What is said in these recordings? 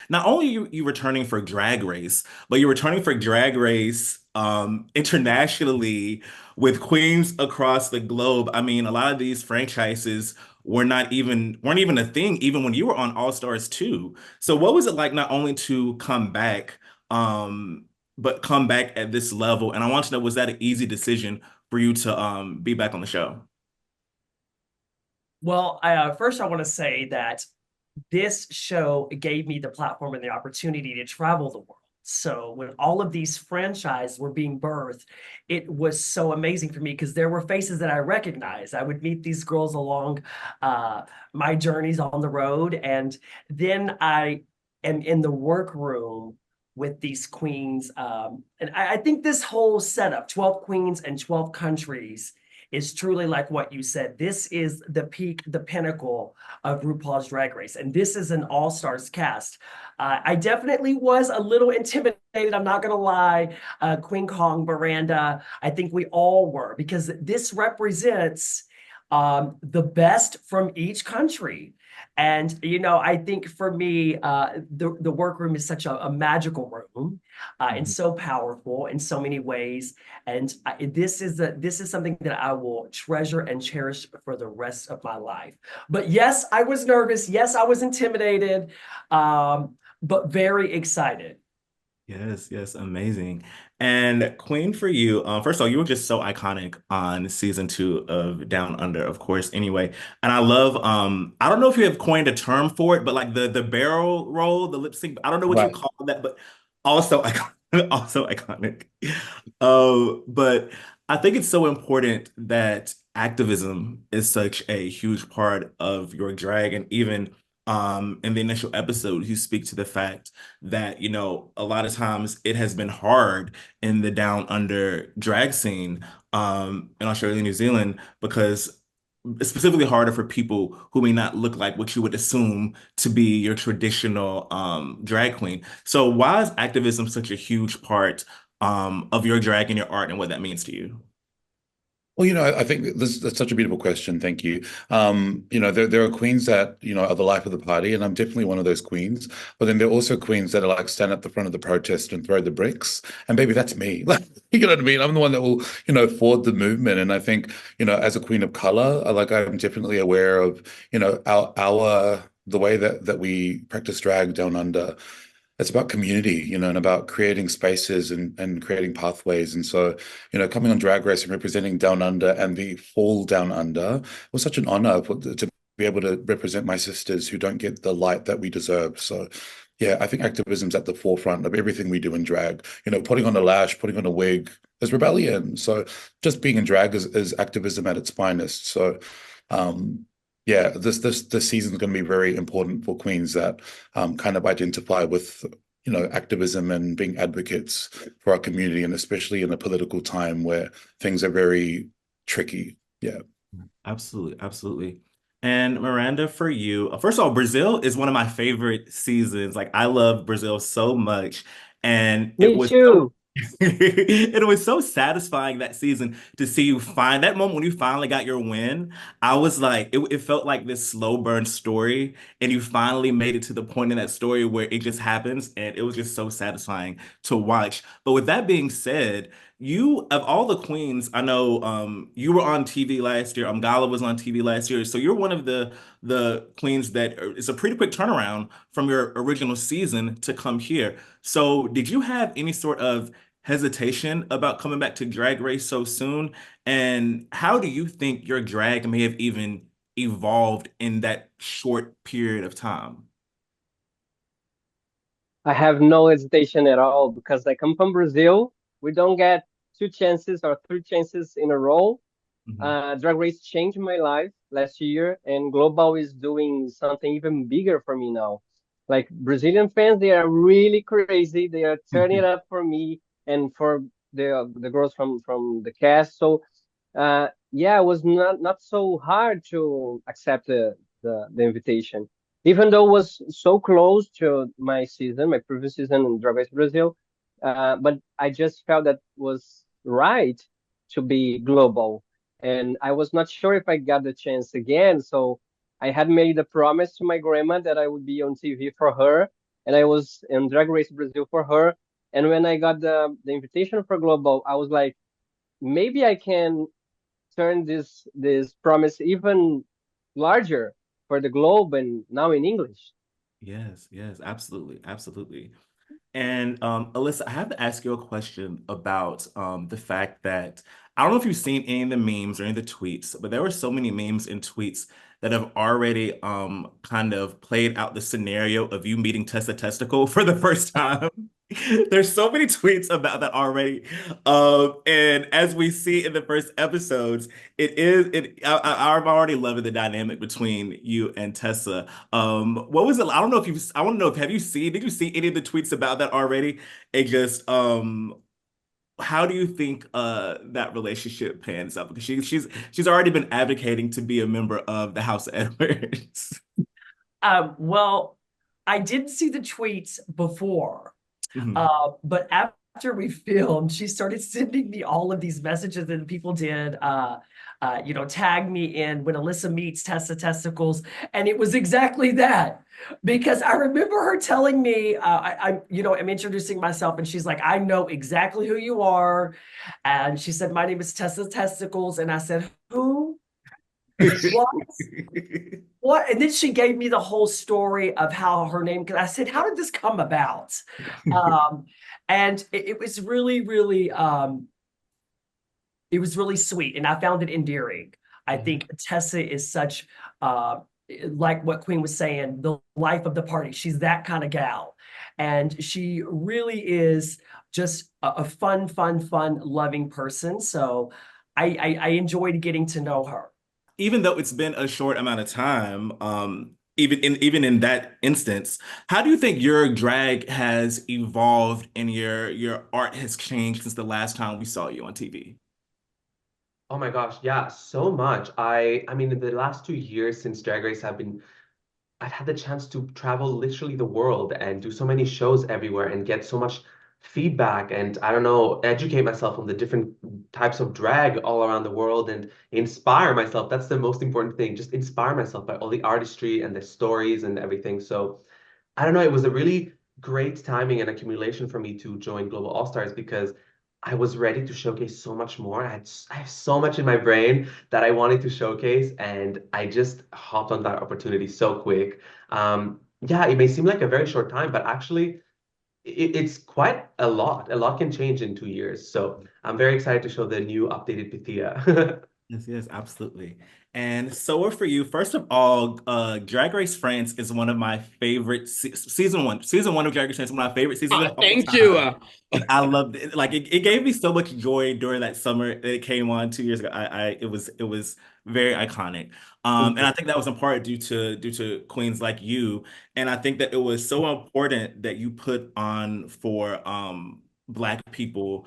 not only you returning for Drag Race, but you're returning for Drag Race internationally with queens across the globe. I mean, a lot of these franchises weren't even a thing even when you were on All Stars 2. So what was it like not only to come back, um, but come back at this level? And I want to know, was that an easy decision for you to be back on the show? Well, first I want to say that this show gave me the platform and the opportunity to travel the world. So when all of these franchises were being birthed, it was so amazing for me because there were faces that I recognized. I would meet these girls along my journeys on the road, and then I am in the workroom with these queens. And I think this whole setup, 12 queens and 12 countries, is truly like what you said. This is the peak, the pinnacle of RuPaul's Drag Race. And this is an all-stars cast. I definitely was a little intimidated, I'm not going to lie. Queen Kong, Miranda, I think we all were, because this represents the best from each country. And, I think for me, the workroom is such a magical room and Mhm. so powerful in so many ways. And this is something that I will treasure and cherish for the rest of my life. But yes, I was nervous. Yes, I was intimidated, but very excited. Yes, yes, amazing. And Queen, for you, first of all, you were just so iconic on season 2 of Down Under, of course, anyway. And I love, I don't know if you have coined a term for it, but like the barrel roll, the lip sync, I don't know what you Right. call that, but also iconic, also iconic. But I think it's so important that activism is such a huge part of your drag, and even in the initial episode, you speak to the fact that, a lot of times it has been hard in the down under drag scene in Australia and New Zealand because it's specifically harder for people who may not look like what you would assume to be your traditional drag queen. So why is activism such a huge part of your drag and your art and what that means to you? Well, I think that's such a beautiful question. Thank you. There are queens that, are the life of the party, and I'm definitely one of those queens. But then there are also queens that are like stand at the front of the protest and throw the bricks. And baby, that's me. Like, you know what I mean? I'm the one that will, forward the movement. And I think, as a queen of color, I'm definitely aware of, our the way that we practice drag down under. It's about community, and about creating spaces and creating pathways. And so, coming on Drag Race and representing Down Under and the fall Down Under was such an honor to be able to represent my sisters who don't get the light that we deserve. So, yeah, I think activism's at the forefront of everything we do in drag. Putting on a lash, putting on a wig is rebellion. So, just being in drag is activism at its finest. So, yeah, this season is going to be very important for queens that kind of identify with, activism and being advocates for our community, and especially in a political time where things are very tricky. Yeah. Absolutely, absolutely. And Miranda, for you, first of all, Brazil is one of my favorite seasons. Like, I love Brazil so much. And it Me was so too. it was so satisfying that season to see you find that moment when you finally got your win. I was like, it felt like this slow burn story, and you finally made it to the point in that story where it just happens, and it was just so satisfying to watch. But with that being said, you of all the queens, I know you were on TV last year. Gala was on TV last year, so you're one of the queens that it's a pretty quick turnaround from your original season to come here. So, did you have any sort of hesitation about coming back to Drag Race so soon? And how do you think your drag may have even evolved in that short period of time? I have no hesitation at all because I come from Brazil. We don't get two chances or three chances in a row. Mhm. Drag Race changed my life last year, and Global is doing something even bigger for me now. Like Brazilian fans, they are really crazy. They are turning it up for me and for the girls from the cast. So, yeah, it was not so hard to accept the invitation, even though it was so close to my season, my previous season in Drag Race Brazil. But I just felt that was right to be global, and I was not sure if I got the chance again. So I had made a promise to my grandma that I would be on TV for her, and I was in Drag Race Brazil for her. And when I got the invitation for Global, I was like, maybe I can turn this promise even larger for the globe and now in English. Yes, yes, absolutely, absolutely. And Alyssa, I have to ask you a question about the fact that I don't know if you've seen any of the memes or any of the tweets, but there were so many memes and tweets that have already kind of played out the scenario of you meeting Tessa Testicle for the first time. There's so many tweets about that already. And as we see in the first episodes, I'm already loving the dynamic between you and Tessa. What was it? I don't know if I want to know if did you see any of the tweets about that already? And just how do you think that relationship pans out? Because she's already been advocating to be a member of the House of Edwards. Well, I didn't see the tweets before, Mhm. but after we filmed, she started sending me all of these messages, and people did, tag me in when Alyssa meets Tessa Testicles, and it was exactly that. Because I remember her telling me, I'm introducing myself, and she's like, "I know exactly who you are," and she said, "My name is Tessa Testicles," and I said, "Who? What?" What? And then she gave me the whole story of how her name, because I said, "How did this come about?" Um, and it was really, really, it was really sweet, and I found it endearing. I Yeah. think Tessa is such, uh, like what Queen was saying, the life of the party. She's that kind of gal, and she really is just a fun, fun, fun, loving person. So I enjoyed getting to know her. Even though it's been a short amount of time, even in that instance, how do you think your drag has evolved and your art has changed since the last time we saw you on TV? Oh my gosh, yeah, so much. I mean in the last 2 years since Drag Race I've had the chance to travel literally the world and do so many shows everywhere and get so much feedback and I don't know, educate myself on the different types of drag all around the world and inspire myself. That's the most important thing. Just inspire myself by all the artistry and the stories and everything. So I don't know, it was a really great timing and accumulation for me to join Global All Stars because I was ready to showcase so much more. I have so much in my brain that I wanted to showcase, and I just hopped on that opportunity so quick. Yeah, it may seem like a very short time, but actually, it's quite a lot. A lot can change in 2 years. So I'm very excited to show the new updated Pythia. Yes, yes, absolutely. And so for you, first of all, Drag Race France is one of my favorite season one. Season one of Drag Race France is one of my favorite seasons of Ah, all thank you. time. I loved it. Like it gave me so much joy during that summer that it came on 2 years ago. It was very iconic. And I think that was in part due to queens like you. And I think that it was so important that you put on for Black people,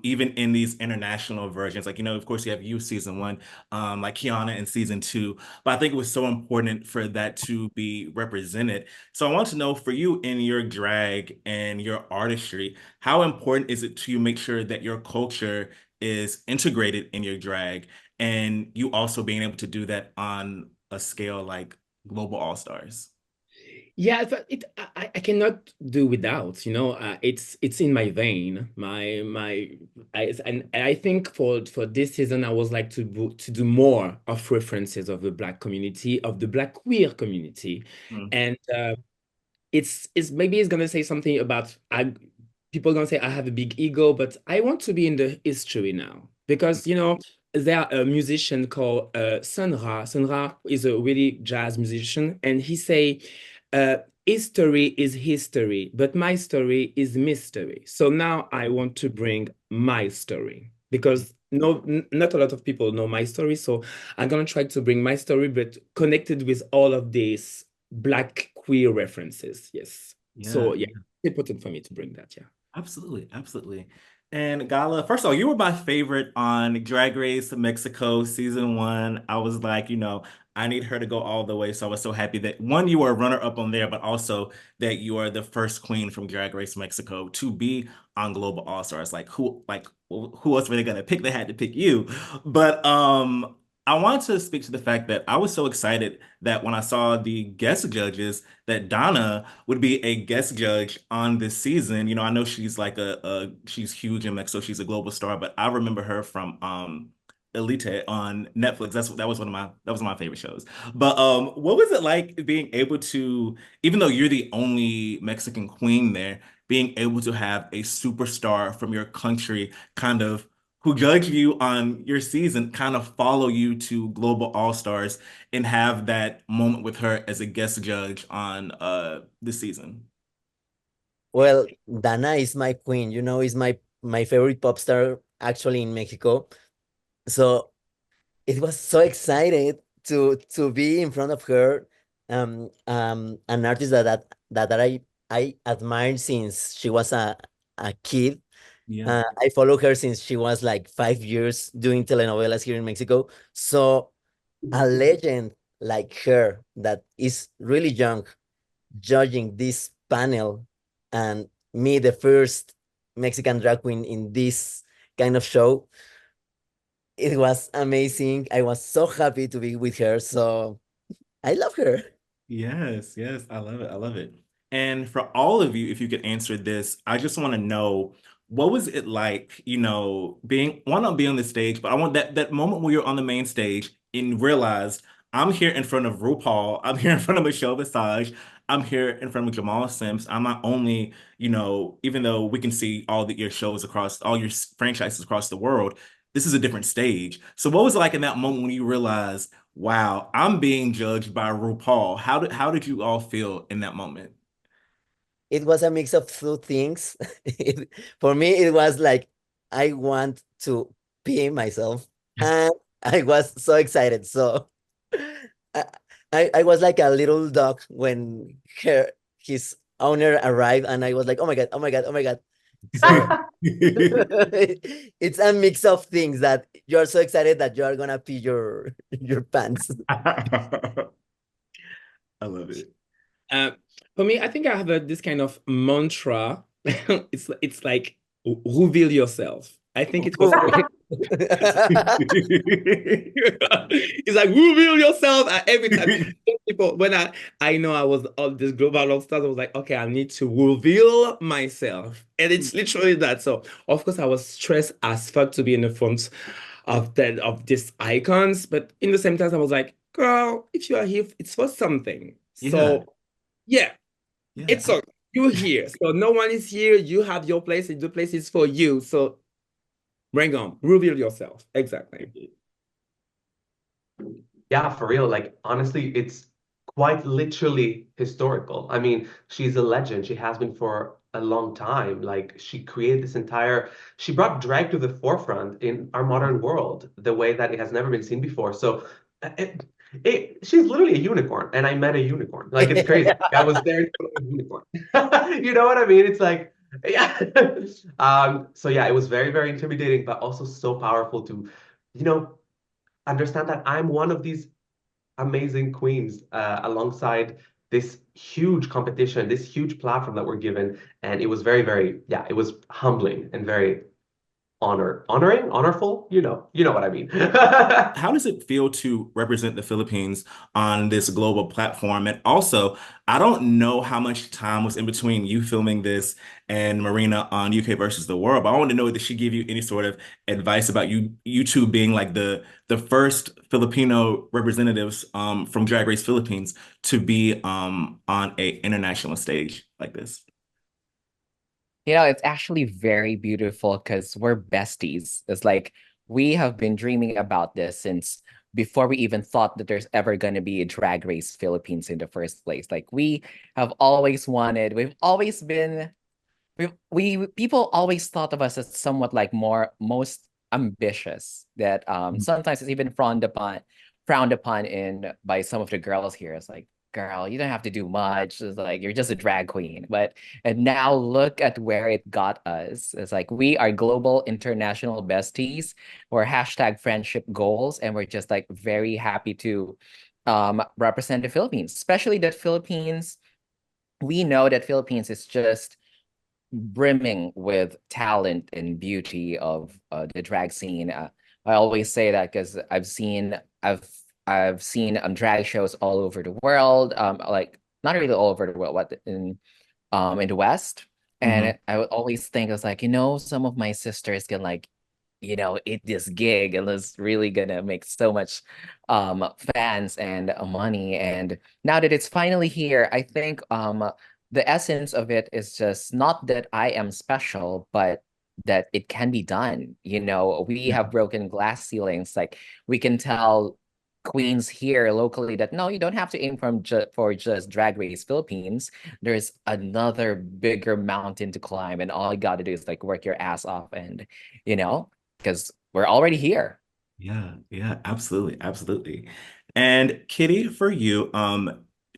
even in these international versions. Like, of course you have you season one, like Kiana in season two. But I think it was so important for that to be represented. So I want to know for you in your drag and your artistry, how important is it to you make sure that your culture is integrated in your drag and you also being able to do that on a scale like Global All Stars? Yeah, but I cannot do without, it's in my vein. And I think for this season I was like to do more of references of the Black community, of the Black queer community. Mm. And it's maybe it's gonna say something about people gonna say I have a big ego, but I want to be in the history now because there a musician called Sun Ra. Sun Ra is a really jazz musician, and he say, "History is history, but my story is mystery." So now I want to bring my story because not a lot of people know my story. So I'm gonna try to bring my story, but connected with all of these Black queer references. Yes. Yeah. So yeah, it's important for me to bring that. Yeah. Absolutely, absolutely. And Gala, first of all, you were my favorite on Drag Race Mexico season one. I was like, I need her to go all the way. So I was so happy that one, you were a runner-up on there, but also that you are the first queen from Drag Race Mexico to be on Global All Stars. Like who else were they gonna pick? They had to pick you. But I want to speak to the fact that I was so excited that when I saw the guest judges, that Donna would be a guest judge on this season. I know she's like she's huge in Mexico, she's a global star, but I remember her from Elite on Netflix. That was one of my favorite shows. But what was it like being able to, even though you're the only Mexican queen there, being able to have a superstar from your country kind of who judge you on your season kind of follow you to Global All-Stars and have that moment with her as a guest judge on this season? Well, Dana is my queen, is my favorite pop star actually in Mexico. So it was so excited to be in front of her, an artist that I admired since she was a kid. Yeah. I follow her since she was like 5 years doing telenovelas here in Mexico. So a legend like her that is really young judging this panel, and me, the first Mexican drag queen in this kind of show, it was amazing. I was so happy to be with her. So I love her. Yes, yes, I love it. I love it. And for all of you, if you could answer this, I just want to know what was it like, being one on being on the stage, but I want that moment where you're on the main stage and realized I'm here in front of RuPaul, I'm here in front of Michelle Visage, I'm here in front of Jamal Sims. I'm not only, even though we can see your shows across all your franchises across the world, this is a different stage. So what was it like in that moment when you realized, wow, I'm being judged by RuPaul? How did you all feel in that moment? It was a mix of two things. For me, it was like I want to pee myself, and I was so excited. So I, I was like a little dog when his owner arrived, and I was like, oh my God, oh my God, oh my God. So it's a mix of things that you're so excited that you're gonna pee your pants. I love it. Uh, for me, I think I have this kind of mantra. It's like reveal yourself. I think it was it's like reveal yourself every time. People, when I know I was on this global all stars, I was like, okay, I need to reveal myself, and it's literally that. So of course I was stressed as fuck to be in the front of these icons, but in the same time I was like, girl, if you are here, it's for something. Yeah. So yeah, Yeah. it's so you're here. So no one is here. You have your place, and the place is for you. So bring on, reveal yourself. Exactly. Yeah, for real. Like, honestly, it's quite literally historical. I mean, she's a legend. She has been for a long time. Like, she created she brought drag to the forefront in our modern world, the way that it has never been seen before. So, she's literally a unicorn, and I met a unicorn. Like, it's crazy. I was there in front of a unicorn. You know what I mean? It's like, yeah. So yeah, it was very, very intimidating, but also so powerful to, you know, understand that I'm one of these amazing queens alongside this huge competition, this huge platform that we're given. And it was very, very, yeah, it was humbling and very honorful. You know what I mean. How does it feel to represent the Philippines on this global platform? And also, I don't know how much time was in between you filming this and Marina on UK versus the World, but I want to know, did she give you any sort of advice about you two being like the first Filipino representatives from Drag Race Philippines to be on a international stage like this? It's actually very beautiful because we're besties. It's like we have been dreaming about this since before we even thought that there's ever going to be a Drag Race Philippines in the first place. Like we have always wanted, we've always been, we people always thought of us as somewhat like most ambitious. That sometimes it's even frowned upon in by some of the girls here. It's like, girl, you don't have to do much. It's like you're just a drag queen. And now look at where it got us. It's like we are global international besties. We're hashtag friendship goals, and we're just like very happy to represent the Philippines, especially that Philippines. We know that Philippines is just brimming with talent and beauty of the drag scene. I always say that because I've seen drag shows all over the world, like not really all over the world, but in the West. Mhm. And I would always think, I was like, some of my sisters can like, eat this gig and it's really gonna make so much fans and money. And now that it's finally here, I think the essence of it is just not that I am special, but that it can be done. We Yeah. have broken glass ceilings. Like we can tell queens here locally that no, you don't have to aim for just Drag Race Philippines. There's another bigger mountain to climb, and all you got to do is like work your ass off, and because we're already here. Yeah, yeah, absolutely, absolutely. And Kitty, for you,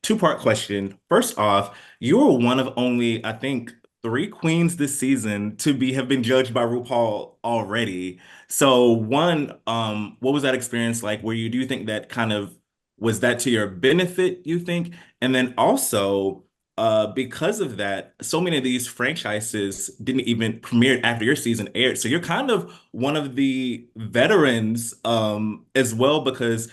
two-part question. First off, you were one of only, I think, three queens this season to have been judged by RuPaul already. So one, what was that experience like? Do you think that kind of was that to your benefit, you think? And then also, because of that, so many of these franchises didn't even premiere after your season aired. So you're kind of one of the veterans as well because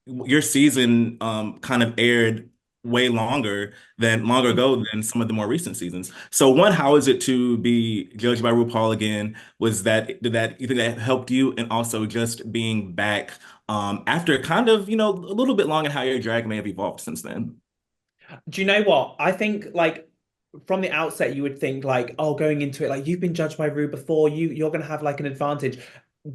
your season kind of aired longer ago than some of the more recent seasons. So one, how is it to be judged by RuPaul again? You think that helped you? And also just being back after kind of, a little bit long and how your drag may have evolved since then. Do you know what? I think like from the outset you would think like, oh, going into it, like you've been judged by Rue before, you're gonna have like an advantage.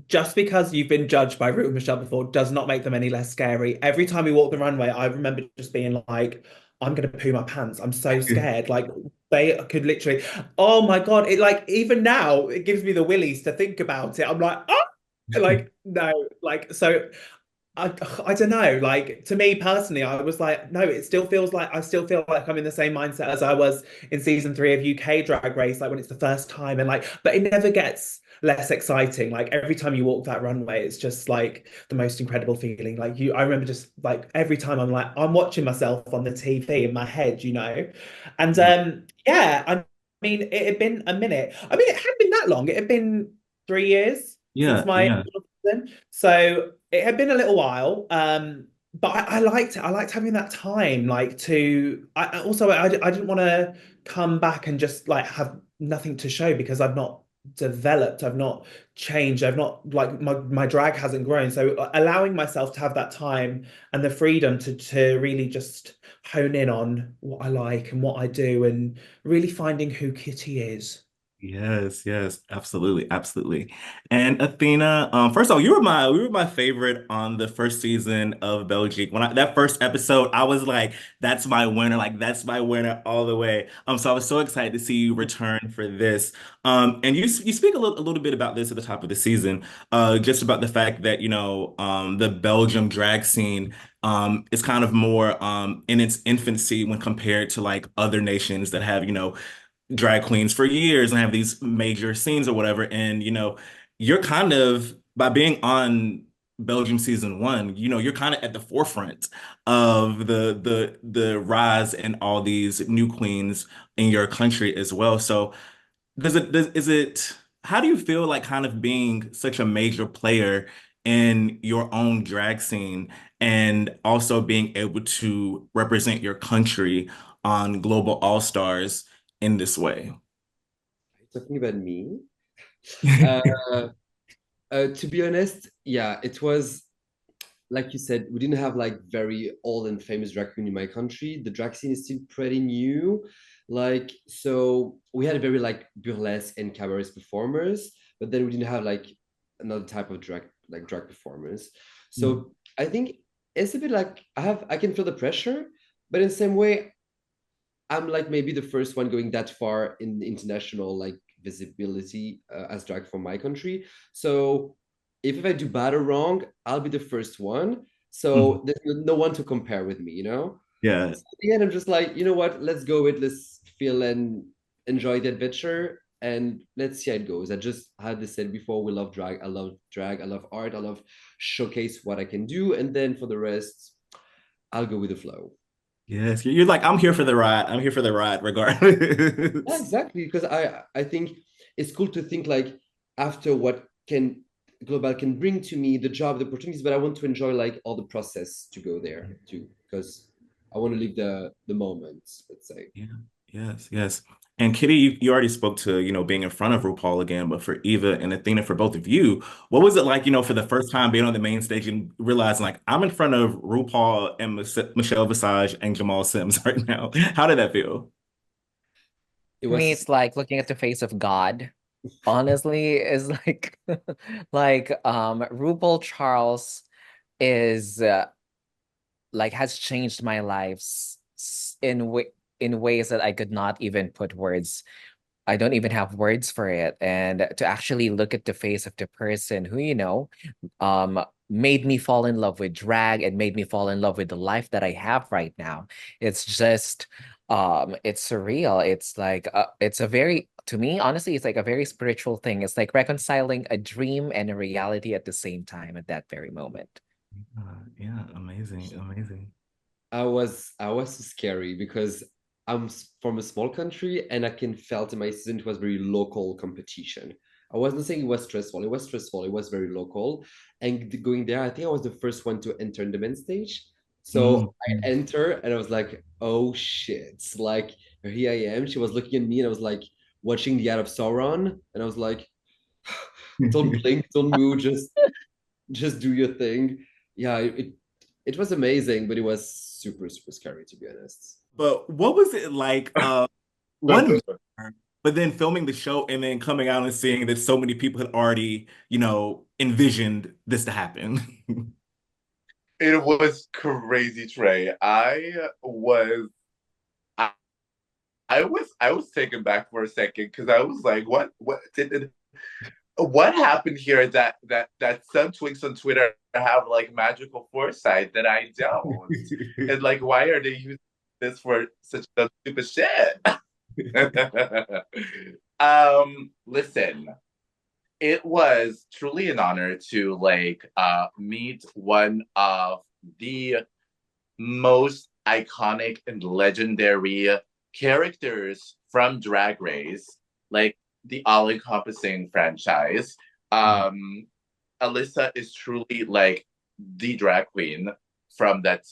Just because you've been judged by Rue and Michelle before does not make them any less scary. Every time we walk the runway, I remember just being like, I'm gonna poo my pants. I'm so scared. Like they could literally, oh my God. It like even now it gives me the willies to think about it. I'm like, oh, like no, like so I don't know. Like to me personally, I was like, no, it still feels like I still feel like I'm in the same mindset as I was in season 3 of UK Drag Race, like when it's the first time, and like, but it never gets less exciting. Like every time you walk that runway, it's just like the most incredible feeling. Like I remember just like every time I'm like, I'm watching myself on the TV in my head, and Yeah, yeah, I mean, it had been a minute. I mean, it hadn't been that long. It had been 3 years since yeah, my yeah. season. So it had been a little while, but I liked it. I liked having that time, like to. I didn't want to come back and just like have nothing to show because I've not developed, I've not changed, I've not like my drag hasn't grown. So allowing myself to have that time and the freedom to really just hone in on what I like and what I do and really finding who Kitty is. Yes, yes, absolutely, absolutely. And Athena, first of all, you were my favorite on the first season of Belgique. That first episode, I was like, that's my winner, like that's my winner all the way. So I was so excited to see you return for this. And you speak a little bit about this at the top of the season, just about the fact that, the Belgium drag scene is kind of more in its infancy when compared to like other nations that have, drag queens for years and have these major scenes or whatever. And you're kind of by being on Belgium season one, you're kind of at the forefront of the rise and all these new queens in your country as well. So is it how do you feel like kind of being such a major player in your own drag scene and also being able to represent your country on Global All Stars in this way? Talking about me. Uh, to be honest, yeah, it was like you said, we didn't have like very old and famous drag queen in my country. The drag scene is still pretty new. Like, so we had a very like burlesque and cabaret performers, but then we didn't have like another type of drag performers. So I think it's a bit like I can feel the pressure, but in the same way, I'm like maybe the first one going that far in international like visibility as drag for my country. So if I do bad or wrong, I'll be the first one. Mhm. So there's no one to compare with me, you know? Yeah. So at the end, I'm just like, you know what? Let's go with, let's feel and enjoy the adventure and let's see how it goes. I just had this said before, we love drag. I love drag. I love art. I love showcase what I can do. And then for the rest, I'll go with the flow. Yes. You're like, I'm here for the ride. I'm here for the ride, Yeah, regardless. exactly. Because I think it's cool to think like after what can Global can bring to me, the job, the opportunities, but I want to enjoy like all the process to go there too, because I want to live the moment, let's say. Yeah. Yes, yes. And Kitty, you already spoke to, being in front of RuPaul again, but for Eva and Athena, for both of you, what was it like, for the first time being on the main stage and realizing like I'm in front of RuPaul and Michelle Visage and Jamal Sims right now? How did that feel? It For me, was it's like looking at the face of God. Honestly, is like like RuPaul Charles is like has changed my life in ways that I could not even put words. I don't even have words for it. And to actually look at the face of the person who, made me fall in love with drag and made me fall in love with the life that I have right now. It's just, it's surreal. It's like, it's a very, to me, honestly, it's like a very spiritual thing. It's like reconciling a dream and a reality at the same time at that very moment. Yeah, amazing, amazing. I was so scary because from a small country and I can felt in my season it was very local competition. I wasn't saying it was stressful. It was stressful. It was very local. And going there, I think I was the first one to enter the main stage. Mm. So I enter and I was like, oh shit. Like here I am. She was looking at me and I was like watching the Eye of Sauron. And I was like, don't blink, don't move, just do your thing. Yeah, it was amazing, but it was super, super scary to be honest. But what was it like, one year, but then filming the show and then coming out and seeing that so many people had already, envisioned this to happen? It was crazy, Trey. I, I was taken back for a second because I was like, what happened here that some twinks on Twitter have like magical foresight that I don't? And like, why are they using this for such a stupid shit? Listen, it was truly an honor to like meet one of the most iconic and legendary characters from Drag Race, like the all-encompassing franchise. Alyssa is truly like the drag queen from that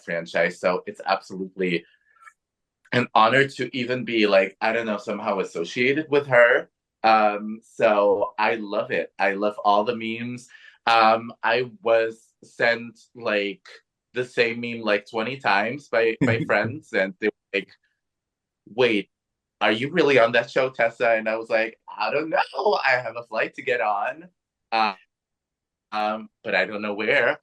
franchise. So it's absolutely an honor to even be like, I don't know, somehow associated with her. So I love it. I love all the memes. I was sent like the same meme like 20 times by friends, and they were like, wait, are you really on that show, Tessa? And I was like, I don't know. I have a flight to get on. But I don't know where.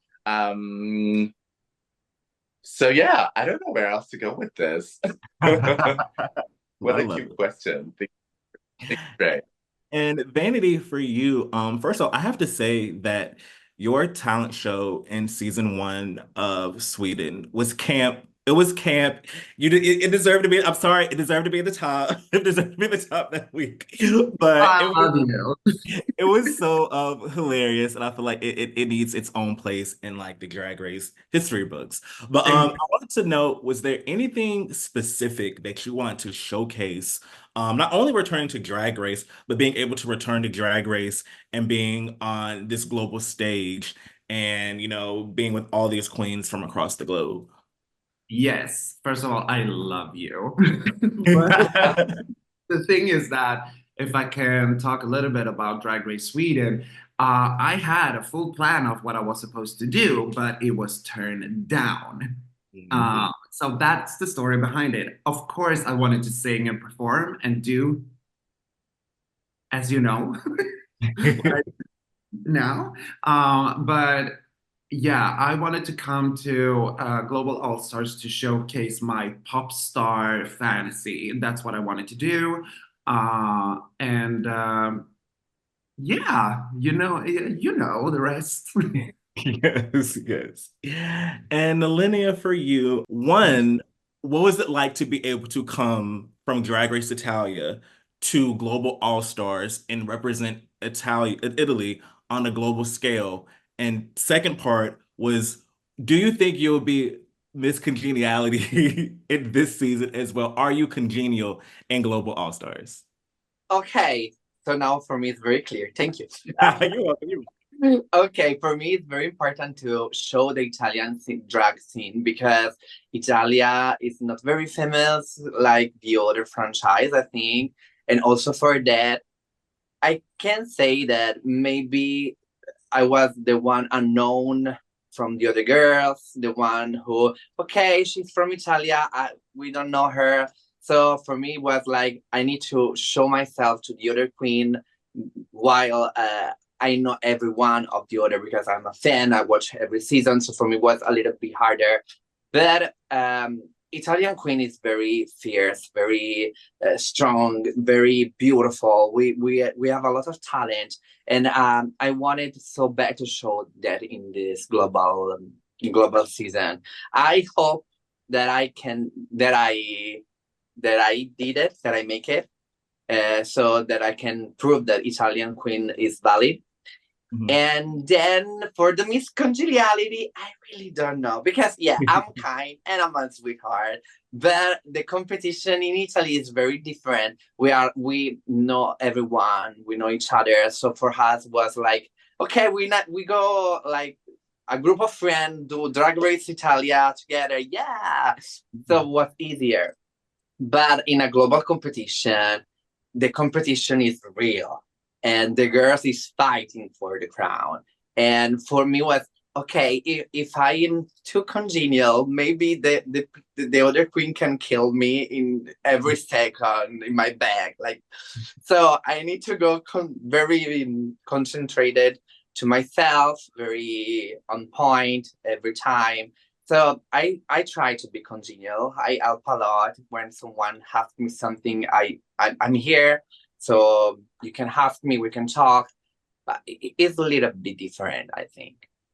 So yeah, I don't know where else to go with this. What I a love cute it. question. Thank you, Ray. And Vanity, for you, first of all, I have to say that your talent show in season one of Sweden was camp. It was camp. It deserved to be. I'm sorry, it deserved to be at the top. It deserved to be at the top that week. But I love you. it was so hilarious, and I feel like it needs its own place in like the Drag Race history books. But I wanted to know, was there anything specific that you want to showcase? Not only returning to Drag Race, but being able to return to Drag Race and being on this global stage and, being with all these queens from across the globe. Yes, first of all, I love you. But the thing is that if I can talk a little bit about Drag Race Sweden, I had a full plan of what I was supposed to do, but it was turned down. So that's the story behind it. Of course, I wanted to sing and perform and do, as you know, right now. But yeah, I wanted to come to Global All Stars to showcase my pop star fantasy. That's what I wanted to do. And yeah, you know the rest. Yes, yes. And Nehellenia, for you, one, what was it like to be able to come from Drag Race Italia to Global All Stars and represent Italy on a global scale? And second part was, do you think you'll be Miss Congeniality in this season as well? Are you congenial in Global All Stars? Okay, So now for me, it's very clear. Thank you. You're welcome. Okay, for me, it's very important to show the Italian drag scene because Italia is not very famous like the other franchise, I think. And also for that, I can say that maybe I was the one unknown from the other girls, the one who, okay, she's from Italia, we don't know her. So for me, it was like, I need to show myself to the other queen while I know every one of the other because I'm a fan. I watch every season, so for me it was a little bit harder. But Italian Queen is very fierce, very strong, very beautiful. We have a lot of talent, and I wanted so bad to show that in this global season. I hope that I did it, that I make it. So that I can prove that Italian Queen is valid. And then for the Miss Congeniality, I really don't know because I'm kind and I'm a sweetheart, but the competition in Italy is very different. We know everyone, we know each other. So for us was like, okay, we go like a group of friends do Drag Race Italia together. Yeah, so it was easier. But in a global competition, the competition is real and the girls is fighting for the crown. And for me was, okay, if I am too congenial, maybe the other queen can kill me in every second in my bag. Like, so I need to go very concentrated to myself, very on point every time. So I try to be congenial. I help a lot when someone asks me something. I'm here, so you can ask me. We can talk. But it's a little bit different, I think.